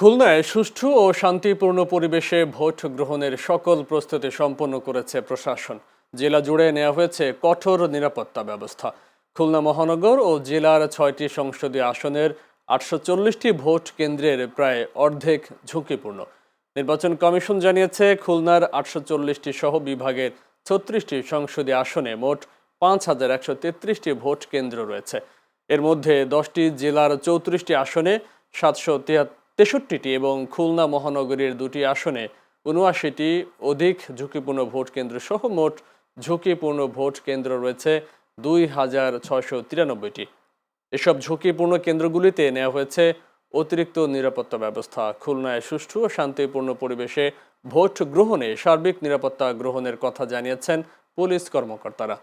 খুলনায় সুষ্ঠু ও শান্তিপূর্ণ পরিবেশে ভোট গ্রহণের সকল প্রস্তুতি সম্পন্ন করেছে প্রশাসন। জেলা জুড়ে নেওয়া হয়েছে কঠোর নিরাপত্তা ব্যবস্থা। খুলনা মহানগর ও জেলার 6টি সংসদীয় আসনের 840টি ভোট কেন্দ্রের প্রায় অর্ধেক ঝুঁকিপূর্ণ। নির্বাচন কমিশন জানিয়েছে, খুলনার 840টি সহ বিভাগের 36টি সংসদীয় আসনে মোট 5133টি ভোট কেন্দ্র রয়েছে। এর মধ্যে 10টি জেলার 34টি আসনে 763টি এবং খুলনা মহানগরীর 2টি আসনে 79টি অধিক ঝুঁকিপূর্ণ ভোট কেন্দ্র সহ মোট ঝুঁকিপূর্ণ ভোট কেন্দ্র রয়েছে 2693টি। এসব ঝুঁকিপূর্ণ কেন্দ্রগুলিতে নেওয়া হয়েছে অতিরিক্ত নিরাপত্তা ব্যবস্থা। খুলনায় সুষ্ঠু ও শান্তিপূর্ণ পরিবেশে ভোট গ্রহণে সার্বিক নিরাপত্তা গ্রহণের কথা জানিয়েছেন পুলিশ কর্মকর্তারা।